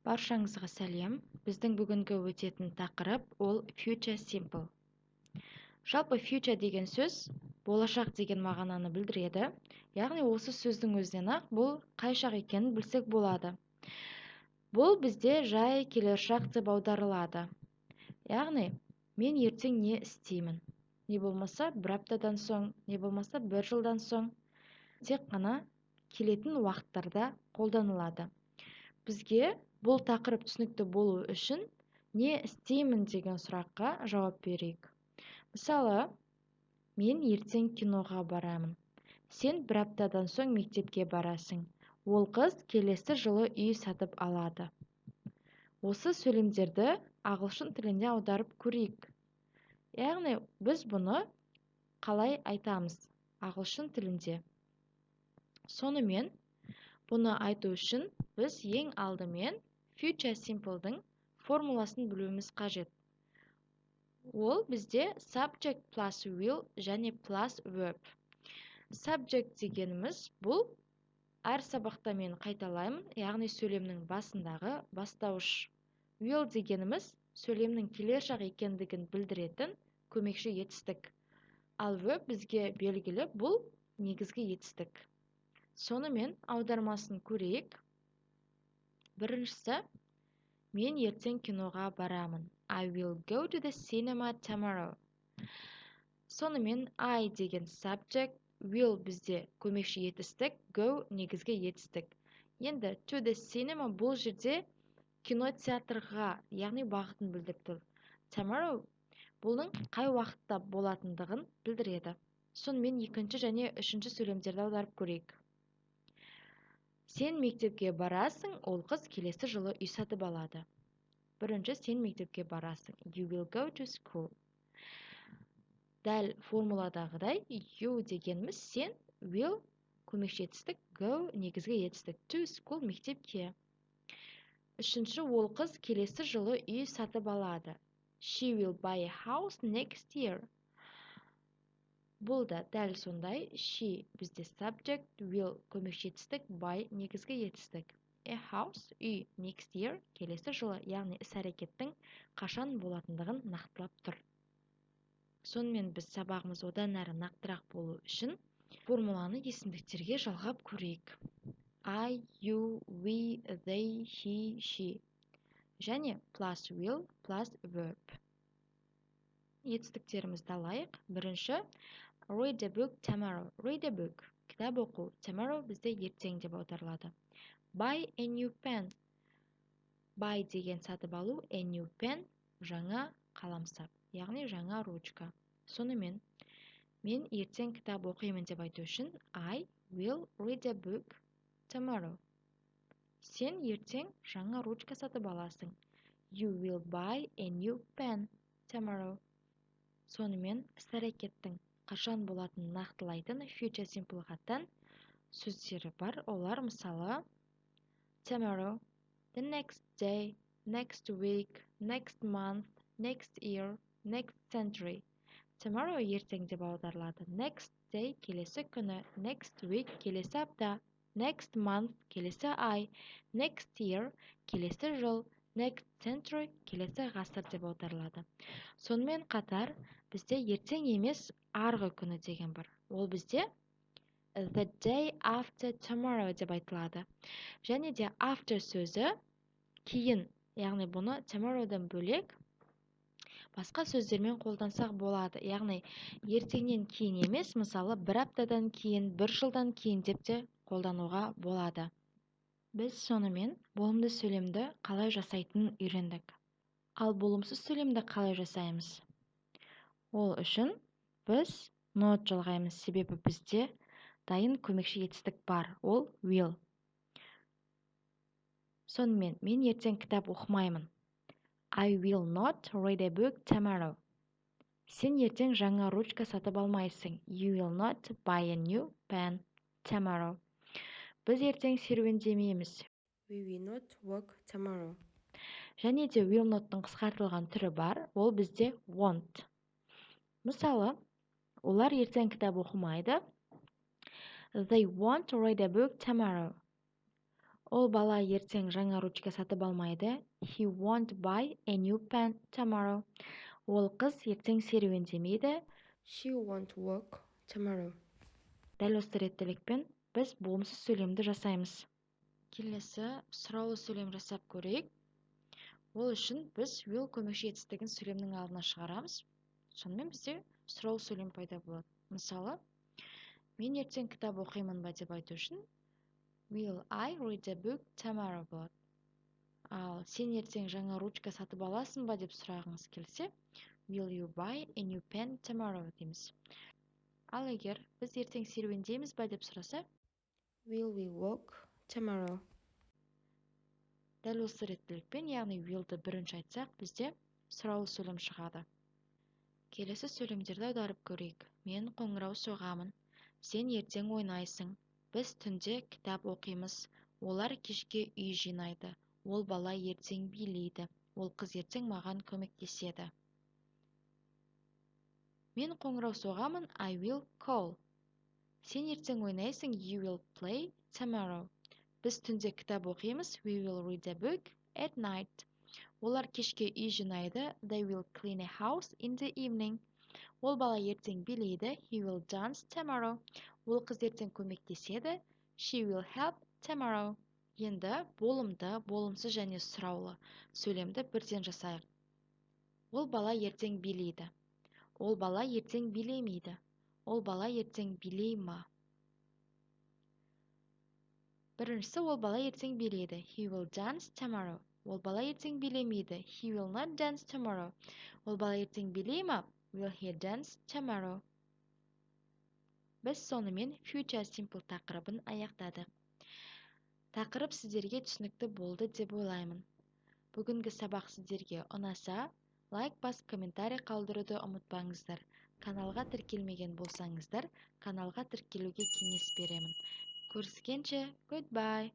Баршаңызға сәлем. Біздің бүгінгі өтетін тақырып ол future simple. Жалпы future деген сөз болашақ деген мағынаны білдіреді. Яғни осы сөздің өзінен-ақ бұл қай шақ екенін білсек болады. Бұл бізде жай келер шақ деп аударылады. Яғни мен ертең не істеймін? Не болмаса бір аптадан соң, не болмаса бір жылдан соң, тек қана келетін уақыттарда қолданылады. Бізге бұл тақырып түсінікті болу үшін не істеймін деген сұраққа жауап берейік. Мысалы, мен ертең киноға барамын. Сен бір аптадан соң мектепке барасың. Ол қыз келесі жылы үй сатып алады. Осы сөйлемдерді ағылшын тіліне аударып көрейік. Яғни біз бұны қалай айтамыз ағылшын тілінде? Сонымен, бұны айту үшін біз ең алдымен future simple'дың формуласын білуіміз қажет. Ол бізде subject plus will және plus verb. Subject дегеніміз бұл әр сабақта мен қайталаймын, яғни сөйлемнің басындағы бастауыш. Will дегеніміз сөйлемнің келер шақ екендігін білдіретін көмекші етістік. Ал verb бізге белгілі, бұл негізгі етістік. Сонымен аудармасын көрейік. Біріншісі, мен ертең киноға барамын. I will go to the cinema tomorrow. Сонымен I деген subject, will бізде көмекші етістік, go негізгі етістік. Енді to the cinema бұл жерде кинотеатрға, яғни бағытын білдіріп тұр. Tomorrow бұның қай уақытта болатындығын білдіреді. Сонымен екінші және үшінші сөйлемдерді аударып көрейік. Сен мектепке барасың, ол қыз келесі жылы үй сатып алады. Бірінші, сен мектепке барасың. You will go to school. Дәл формуладағыдай, you дегеніміз сен, will көмекші етістік, go негізгі етістік, to school мектепке. Үшінші, ол қыз келесі жылы үй сатып алады. She will buy a house next year. Бұл да дәл сондай, she бізде subject, will көмекші етістік, buy негізгі етістік. A house, үй, next year, келесі жылы, яғни іс-әрекеттің қашан болатындығын нақтылап тұр. Сонымен біз сабағымыз одан әрі нақтырақ болу үшін формуланы есімдіктерге жалғап көрейік. I, you, we, they, he, she. Және plus will, plus verb. Етістіктерімізді алайық. Бірінші, read a book tomorrow. Read a book. Кітап оқу. Tomorrow бізде ертең деп аударылады. Buy a new pen. Buy деген сатып алу, a new pen жаңа қаламсап, яғни жаңа ручка. Сонымен, мен ертең кітап оқимын деп айту үшін I will read a book tomorrow. Сен ертең жаңа ручка сатып аласың. You will buy a new pen tomorrow. Сонымен, іс-әрекеттің қашан болатынын нақтылайтын future simple-ға тән сөздері бар. Олар мысалы tomorrow, the next day, next week, next month, next year, next century. Tomorrow ертең деп аударылады. Next day келесі күні, next week келесі апта, next month келесі ай, next year келесі жыл, next century келесі ғасыр деп аударылады. Сонымен қатар бізде ертең емес арғы күні деген бар. Ол бізде the day after tomorrow деп айтылады. Және де after сөзі кейін, яғни бұны tomorrow'дан бөлек басқа сөздермен қолдансақ болады. Яғни ертеңнен кейін емес, мысалы бір аптадан кейін, бір жылдан кейін деп те қолдануға болады. Біз сонымен болымды сөйлемді қалай жасайтынын үйрендік. Ал болымсыз сөйлемді қалай жасаймыз? Ол үшін біз not жалғаймыз, себебі бізде дайын көмекші етістік бар, ол will. Сонымен, мен ертең кітап оқымаймын. I will not read a book tomorrow. Сен ертең жаңа ручка сатып алмайсың. You will not buy a new pen tomorrow. Біз ертең серуендемейміз. We will not walk tomorrow. Және де will not'тың қысқартылған түрі бар, ол бізде won't. Мысалы, олар ертең кітап оқымайды. They won't read a book tomorrow. Ол бала ертең жаңа ручка сатып алмайды. He won't buy a new pen tomorrow. Ол қыз ертең серуендемейді. She won't walk tomorrow. Дәл осы реттілікпен біз болымсыз сөйлемді жасаймыз. Келесі сұраулы сөйлем жасап көрейік. Ол үшін біз will көмекші етістігін сөйлемнің алдына шығарамыз. Сонымен бізде сұраулы сөйлем пайда болады. Мысалы, мен ертең кітап оқимын ба деп айту үшін will I read a book tomorrow болады. Ал сен ертең жаңа ручка сатып аласың ба деп сұрағыңыз келсе, will you buy a new pen tomorrow дейміз. Ал егер біз ертең серуендейміз ба деп сұраса, Will we walk tomorrow? дәл осы реттілікпен, яғни willді бірінші айтсақ, бізде сұраулы сөйлем шығады. Келесі сөйлемдерді аударып көрейік. Мен қоңырау соғамын. Сен ертең ойнайсың. Біз түнде кітап оқимыз. Олар кешке үй жинайды. Ол бала ертең билейді. Ол қыз ертең маған көмектеседі. Мен қоңырау соғамын. I will call. Сен ертең ойнайсың. You will play tomorrow. Біз түнде кітап оқимыз. We will read a book at night. Олар кешке үй жинайды. They will clean a house in the evening. Ол бала ертең билейді. He will dance tomorrow. Ол қыз ертең көмектеседі. She will help tomorrow. Енді болымды, болымсыз және сұраулы сөйлемді бірден жасайық. Ол бала ертең билейді. Ол бала ертең билемейді. Ол бала ертең билей ма? Біріншісі, ол бала ертең билейді. He will dance tomorrow. Ол бала ертең билемейді. He will not dance tomorrow. Ол бала ертең билей ма? Will he dance tomorrow? Біз сонымен future simple тақырыбын аяқтадық. Тақырып сіздерге түсінікті болды деп ойлаймын. Бүгінгі сабақ сіздерге ұнаса, лайк басып комментарий қалдыруды ұмытпаңыздар. Каналға тіркелмеген болсаңыздар, каналға тіркелуге кеңес беремін. Көріскенше, goodbye!